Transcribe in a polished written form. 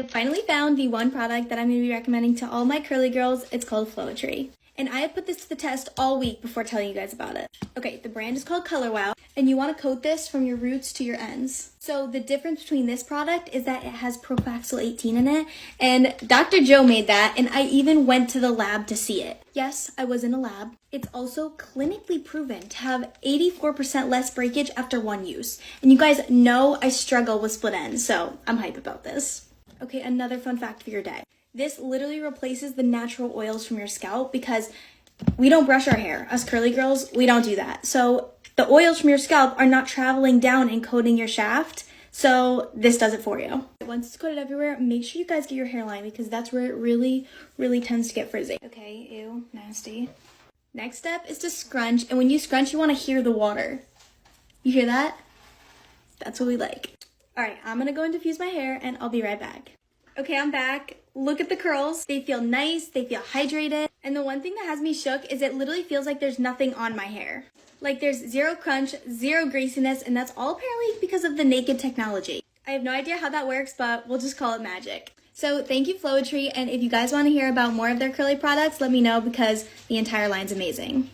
finally found the one product that I'm going to be recommending to all my curly girls. It's called Flo-etry. And I have put this to the test all week before telling you guys about it. Okay, the brand is called Color Wow, and you want to coat this from your roots to your ends. So the difference between this product is that it has Propaxil 18 in it, and Dr. Joe made that, and I even went to the lab to see it. Yes, I was in a lab. It's also clinically proven to have 84% less breakage after one use. And you guys know I struggle with split ends, so I'm hype about this. Okay, another fun fact for your day. This literally replaces the natural oils from your scalp because we don't brush our hair. Us curly girls, we don't do that. So the oils from your scalp are not traveling down and coating your shaft. So this does it for you. Once it's coated everywhere, make sure you guys get your hairline because that's where it really tends to get frizzy. Okay, ew, nasty. Next step is to scrunch. And when you scrunch, you want to hear the water. You hear that? That's what we like. All right, I'm going to go and diffuse my hair and I'll be right back. Okay, I'm back. Look at the curls. They feel nice, they feel hydrated. And the one thing that has me shook is it literally feels like there's nothing on my hair. Like there's zero crunch, zero greasiness, and that's all apparently because of the naked technology. I have no idea how that works, but we'll just call it magic. So thank you, Flo-etry, and if you guys want to hear about more of their curly products, let me know because the entire line's amazing.